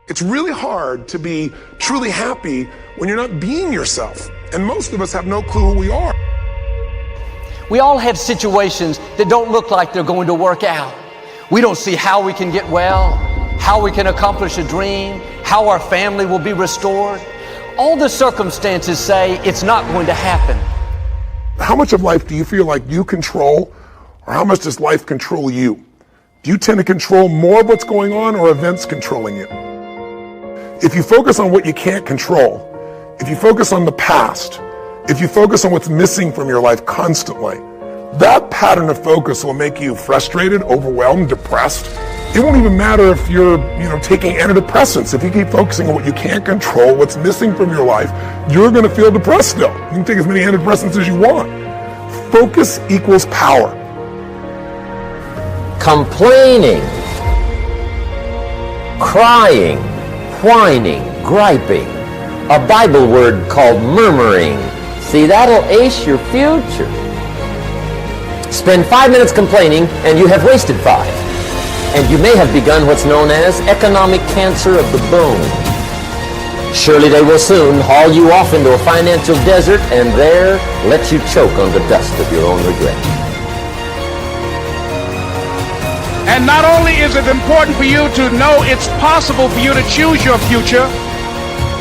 It's really hard to be truly happy when you're not being yourself. And most of us have no clue who we are. We all have situations that don't look like they're going to work out. We don't see how we can get well, how we can accomplish a dream, how our family will be restored. All the circumstances say it's not going to happen. How much of life do you feel like you control, or how much does life control you? Do you tend to control more of what's going on, or events controlling you? If you focus on what you can't control, if you focus on the past, if you focus on what's missing from your life constantly, that pattern of focus will make you frustrated, overwhelmed, depressed. It won't even matter if you're, taking antidepressants. If you keep focusing on what you can't control, what's missing from your life, you're going to feel depressed still. You can take as many antidepressants as you want. Focus equals power. Complaining, crying, whining, griping, a Bible word called murmuring. See, that'll ace your future. Spend 5 minutes complaining and you have wasted 5. And you may have begun what's known as economic cancer of the bone. Surely they will soon haul you off into a financial desert and there let you choke on the dust of your own regret. And not only is it important for you to know it's possible for you to choose your future,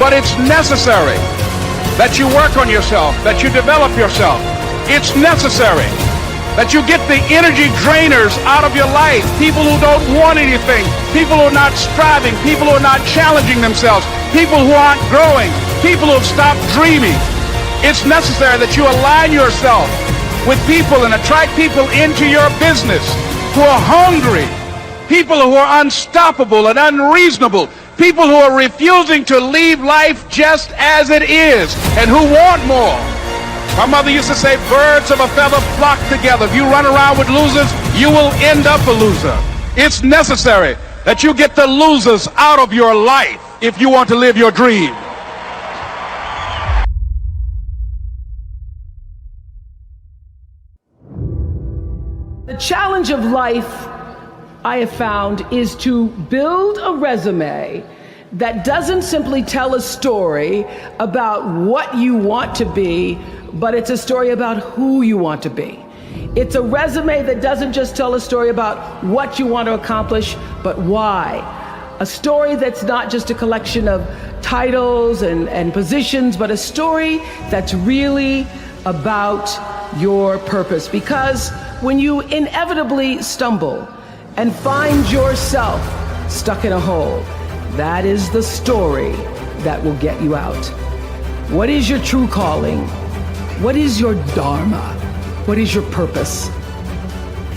but it's necessary that you work on yourself, that you develop yourself. It's necessary that you get the energy drainers out of your life, people who don't want anything, people who are not striving, people who are not challenging themselves, people who aren't growing, people who have stopped dreaming. It's necessary that you align yourself with people and attract people into your business who are hungry, people who are unstoppable and unreasonable, people who are refusing to leave life just as it is and who want more. My mother used to say, birds of a feather flock together. If you run around with losers, you will end up a loser. It's necessary that you get the losers out of your life if you want to live your dream. The challenge of life, I have found, is to build a resume that doesn't simply tell a story about what you want to be, but it's a story about who you want to be. It's a resume that doesn't just tell a story about what you want to accomplish, but why. A story that's not just a collection of titles and positions, but a story that's really about your purpose. Because when you inevitably stumble and find yourself stuck in a hole, that is the story that will get you out. What is your true calling? What is your dharma? What is your purpose?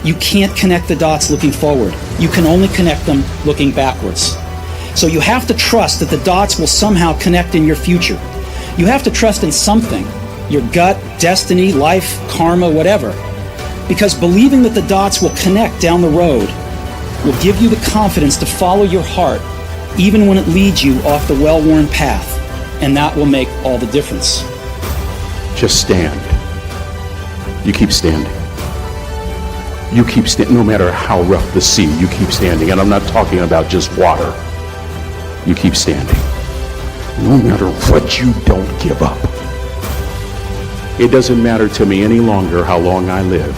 You can't connect the dots looking forward. You can only connect them looking backwards. So you have to trust that the dots will somehow connect in your future. You have to trust in something, your gut, destiny, life, karma, whatever. Because believing that the dots will connect down the road will give you the confidence to follow your heart, even when it leads you off the well-worn path. And that will make all the difference. Just stand. You keep standing. You keep standing, no matter how rough the sea, you keep standing. And I'm not talking about just water. You keep standing. No matter what, you don't give up. It doesn't matter to me any longer how long I live.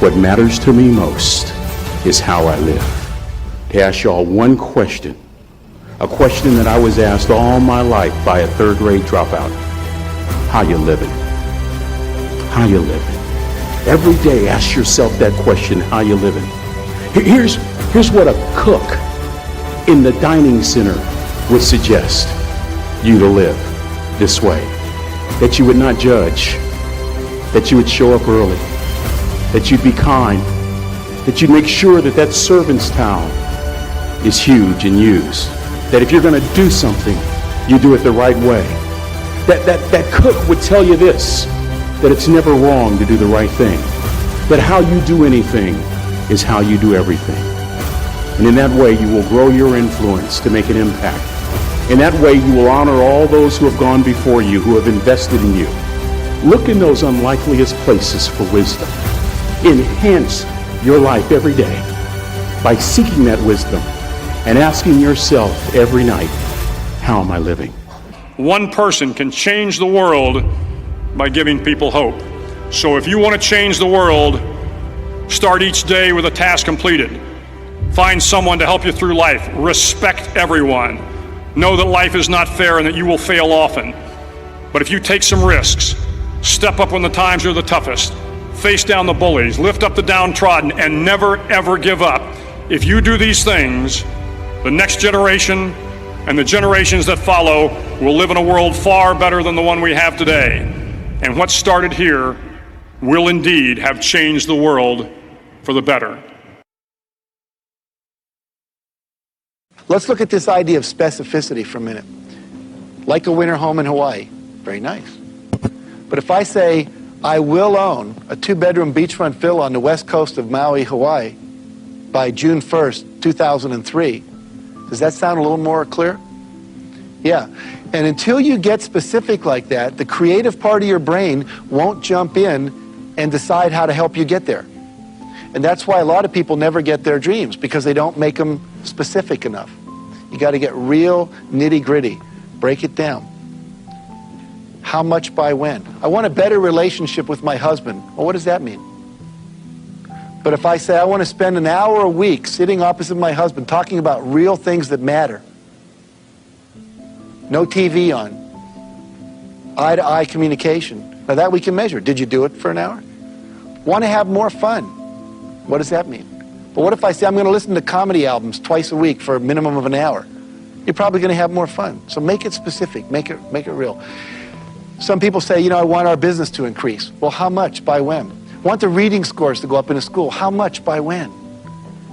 What matters to me most is how I live. To ask y'all one question, a question that I was asked all my life by a third-grade dropout. How you living? How you living? Every day ask yourself that question, how you living? Here's what a cook in the dining center would suggest you to live this way. That you would not judge, that you would show up early, that you'd be kind, that you'd make sure that that servant's towel is huge and used, that if you're going to do something, you do it the right way. That cook would tell you this, that it's never wrong to do the right thing, that how you do anything is how you do everything. And in that way, you will grow your influence to make an impact. In that way, you will honor all those who have gone before you, who have invested in you. Look in those unlikeliest places for wisdom. Enhance your life every day by seeking that wisdom and asking yourself every night, how am I living? One person can change the world by giving people hope. So if you want to change the world, start each day with a task completed. Find someone to help you through life. Respect everyone. Know that life is not fair and that you will fail often. But if you take some risks, step up when the times are the toughest, face down the bullies, lift up the downtrodden, and never ever give up. If you do these things, the next generation and the generations that follow will live in a world far better than the one we have today. And what started here will indeed have changed the world for the better. Let's look at this idea of specificity for a minute. Like a winter home in Hawaii, very nice. But if I say, I will own a 2-bedroom beachfront villa on the west coast of Maui, Hawaii by June 1st, 2003, does that sound a little more clear? Yeah. And until you get specific like that, the creative part of your brain won't jump in and decide how to help you get there. And that's why a lot of people never get their dreams, because they don't make them specific enough. You got to get real nitty-gritty. Break it down. How much by when? I want a better relationship with my husband. Well, what does that mean? But if I say I want to spend an hour a week sitting opposite my husband talking about real things that matter, no TV on, eye-to-eye communication. Now that we can measure. Did you do it for an hour? Want to have more fun. What does that mean? But what if I say I'm going to listen to comedy albums twice a week for a minimum of an hour? You're probably going to have more fun. So make it specific. Make it real. Some people say, you know, I want our business to increase. Well, how much? By when? I want the reading scores to go up in a school. How much? By when?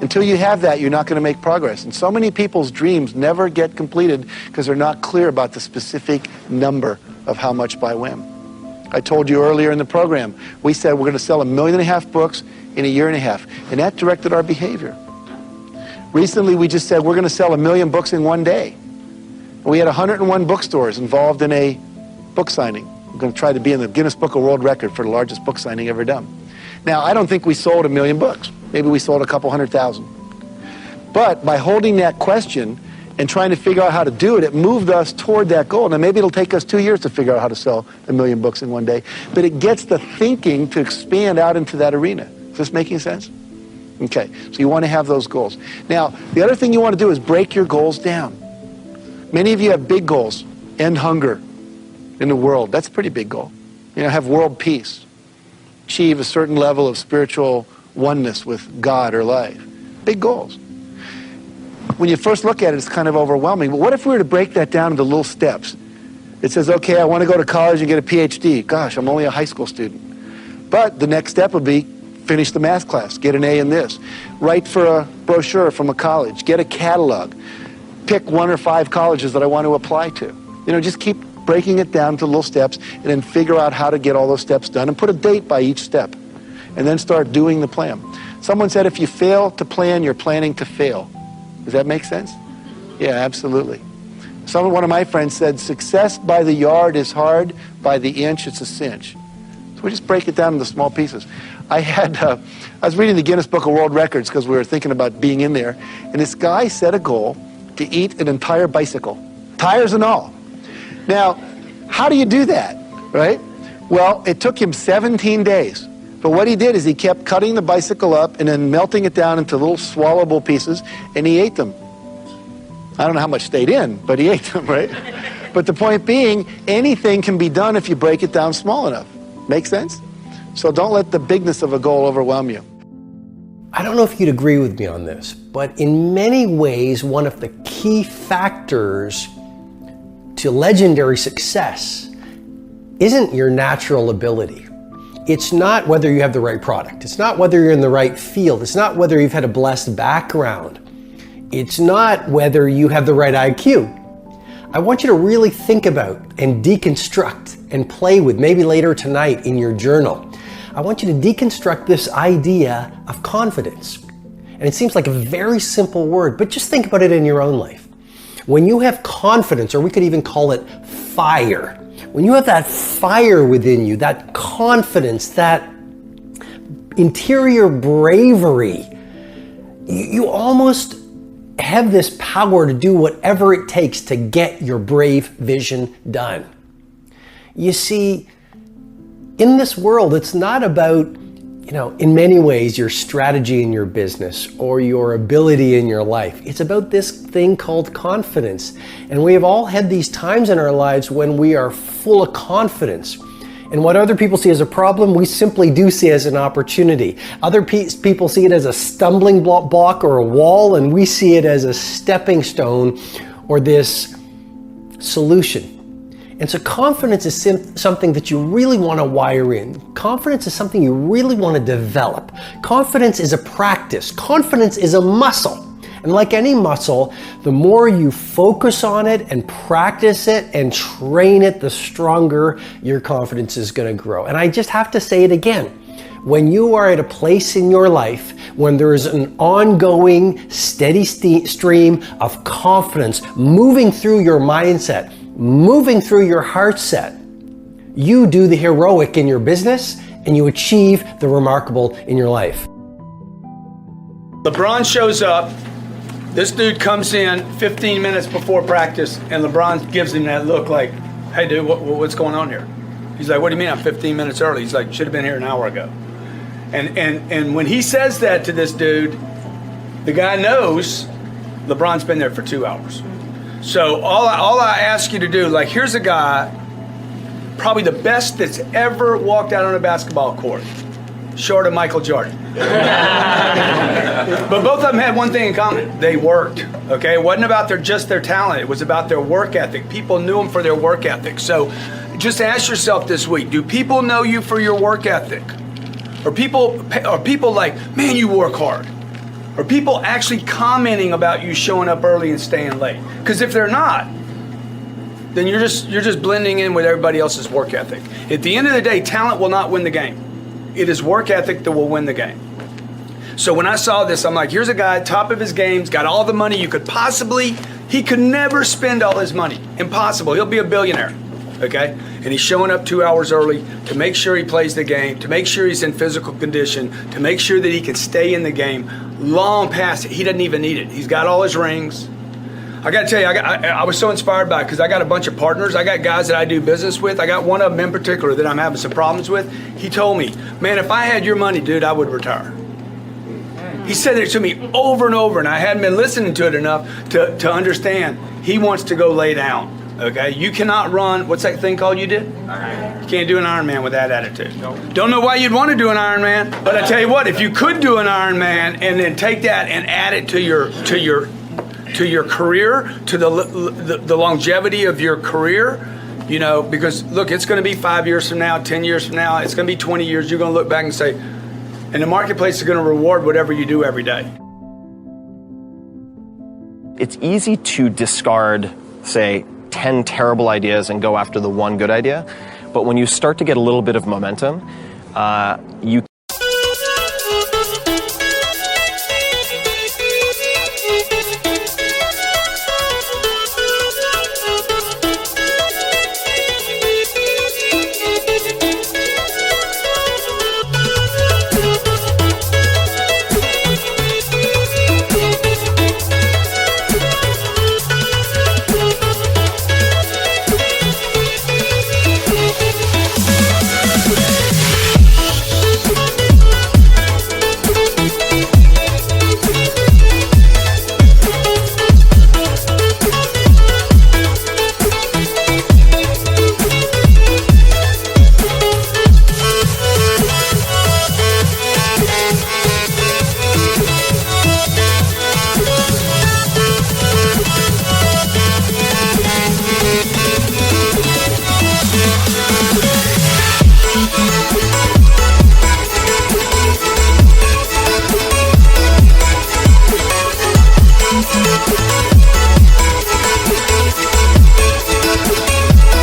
Until you have that, you're not going to make progress. And so many people's dreams never get completed because they're not clear about the specific number of how much by when. I told you earlier in the program, we said we're going to sell 1.5 million books in 1.5 years, and that directed our behavior. Recently, we just said we're going to sell 1 million books in one day. And we had 101 bookstores involved in a book signing. We're going to try to be in the Guinness Book of World Record for the largest book signing ever done. Now, I don't think we sold 1 million books. Maybe we sold a couple 100,000. But by holding that question and trying to figure out how to do it, it moved us toward that goal. Now, maybe it'll take us 2 years to figure out how to sell 1 million books in one day, but it gets the thinking to expand out into that arena. Is this making sense? Okay, so you want to have those goals. Now, the other thing you want to do is break your goals down. Many of you have big goals. End hunger in the world. That's a pretty big goal. You know, have world peace. Achieve a certain level of spiritual oneness with God or life. Big goals. When you first look at it, it's kind of overwhelming. But what if we were to break that down into little steps? It says, okay, I want to go to college and get a PhD. Gosh, I'm only a high school student. But the next step would be finish the math class, get an A in this. Write for a brochure from a college, get a catalog. Pick 1 or 5 colleges that I want to apply to. You know, just keep breaking it down to little steps and then figure out how to get all those steps done and put a date by each step. And then start doing the plan. Someone said if you fail to plan, you're planning to fail. Does that make sense? Yeah, absolutely. One of my friends said, success by the yard is hard, by the inch it's a cinch. So we just break it down into small pieces. I was reading the Guinness Book of World Records because we were thinking about being in there, and this guy set a goal to eat an entire bicycle, tires and all. Now, how do you do that, right? Well, it took him 17 days. But what he did is he kept cutting the bicycle up and then melting it down into little swallowable pieces, and he ate them. I don't know how much stayed in, but he ate them, right? But the point being, anything can be done if you break it down small enough. Make sense? So don't let the bigness of a goal overwhelm you. I don't know if you'd agree with me on this, but in many ways, one of the key factors to legendary success isn't your natural ability. It's not whether you have the right product. It's not whether you're in the right field. It's not whether you've had a blessed background. It's not whether you have the right IQ. I want you to really think about and deconstruct and play with, maybe later tonight in your journal. I want you to deconstruct this idea of confidence. And it seems like a very simple word, but just think about it in your own life. When you have confidence, or we could even call it fire, when you have that fire within you, that confidence, that interior bravery, you almost have this power to do whatever it takes to get your brave vision done. You see, in this world, it's not about, in many ways, your strategy in your business or your ability in your life. It's about this thing called confidence. And we have all had these times in our lives when we are full of confidence. And what other people see as a problem, we simply do see as an opportunity. Other people see it as a stumbling block or a wall, and we see it as a stepping stone or this solution. And so confidence is something that you really want to wire in. Confidence is something you really want to develop. Confidence is a practice. Confidence is a muscle. And like any muscle, the more you focus on it and practice it and train it, the stronger your confidence is going to grow. And I just have to say it again. When you are at a place in your life when there is an ongoing, steady stream of confidence moving through your mindset, moving through your heart set, you do the heroic in your business and you achieve the remarkable in your life. LeBron shows up. This dude comes in 15 minutes before practice, and LeBron gives him that look like, hey, dude, what's going on here? He's like, what do you mean I'm 15 minutes early? He's like, should have been here an hour ago. And when he says that to this dude, the guy knows LeBron's been there for 2 hours. So all I ask you to do, like, here's a guy, probably the best that's ever walked out on a basketball court, short of Michael Jordan. But both of them had one thing in common. They worked, okay? It wasn't about just their talent. It was about their work ethic. People knew them for their work ethic. So just ask yourself this week, do people know you for your work ethic? Are people like, man, you work hard? Are people actually commenting about you showing up early and staying late? Because if they're not, then you're just blending in with everybody else's work ethic. At the end of the day, talent will not win the game. It is work ethic that will win the game. So when I saw this, I'm like, here's a guy, top of his game, he's got all the money you could possibly, he could never spend all his money. Impossible. He'll be a billionaire, okay? And he's showing up 2 hours early to make sure he plays the game, to make sure he's in physical condition, to make sure that he can stay in the game long past it. He doesn't even need it. He's got all his rings. I got to tell you, I was so inspired by it because I got a bunch of partners. I got guys that I do business with. I got one of them in particular that I'm having some problems with. He told me, man, if I had your money, dude, I would retire. He said it to me over and over, and I hadn't been listening to it enough to understand. He wants to go lay down, okay? You cannot run, what's that thing called you did? You can't do an Ironman with that attitude. Don't know why you'd want to do an Ironman, but I tell you what, if you could do an Ironman and then take that and add it to your career, to the longevity of your career, because look, it's going to be 5 years from now, 10 years from now, it's going to be 20 years. You're going to look back and say, and the marketplace is going to reward whatever you do every day. It's easy to discard, say, 10 terrible ideas and go after the one good idea. But when you start to get a little bit of momentum, you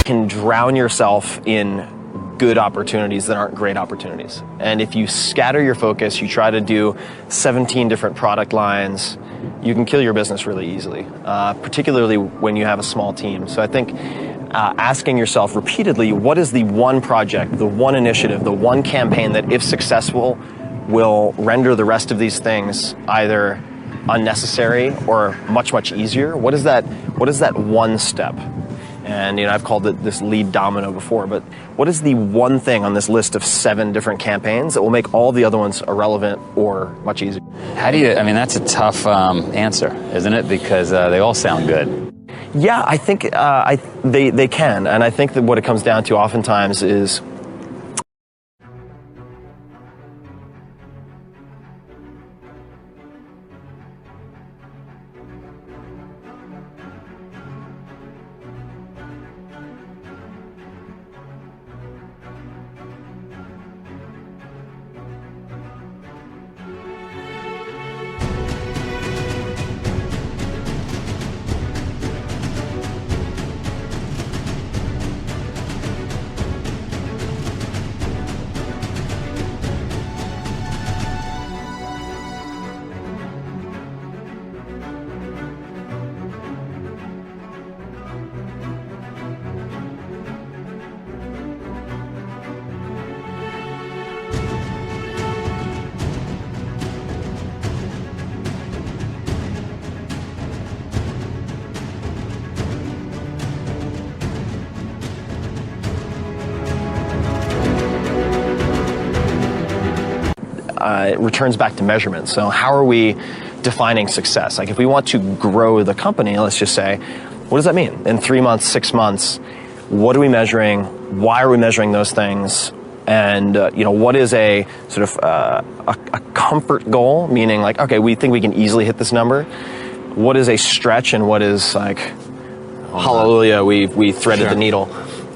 can drown yourself in good opportunities that aren't great opportunities. And if you scatter your focus, you try to do 17 different product lines, you can kill your business really easily, particularly when you have a small team. So I think asking yourself repeatedly, what is the one project, the one initiative, the one campaign that, if successful, will render the rest of these things either unnecessary or much easier? What is that one step? And I've called it this lead domino before, but what is the one thing on this list of 7 different campaigns that will make all the other ones irrelevant or much easier? How do you, that's a tough answer, isn't it? Because they all sound good. Yeah, I think they can. And I think that what it comes down to oftentimes is it returns back to measurement. So how are we defining success? Like if we want to grow the company, let's just say, what does that mean? In 3 months, 6 months, what are we measuring? Why are we measuring those things? And what is a sort of a comfort goal? Meaning like, okay, we think we can easily hit this number. What is a stretch and what is like, hallelujah, we threaded the needle.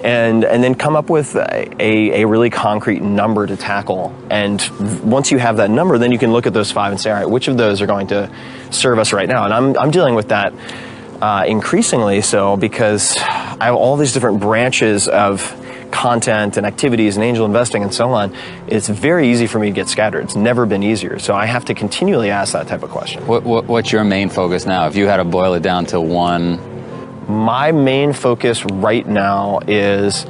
And then come up with a really concrete number to tackle. And once you have that number, then you can look at those 5 and say, all right, which of those are going to serve us right now? And I'm dealing with that increasingly so because I have all these different branches of content and activities and angel investing and so on. It's very easy for me to get scattered. It's never been easier. So I have to continually ask that type of question. What's your main focus now? If you had to boil it down to one... My main focus right now is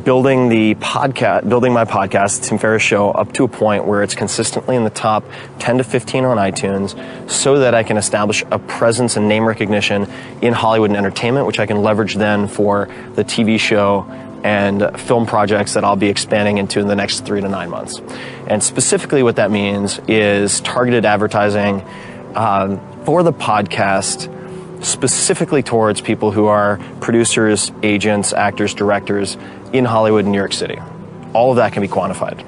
building my podcast, Tim Ferriss Show, up to a point where it's consistently in the top 10 to 15 on iTunes so that I can establish a presence and name recognition in Hollywood and entertainment, which I can leverage then for the TV show and film projects that I'll be expanding into in the next 3 to 9 months. And specifically what that means is targeted advertising for the podcast specifically towards people who are producers, agents, actors, directors in Hollywood and New York City. All of that can be quantified.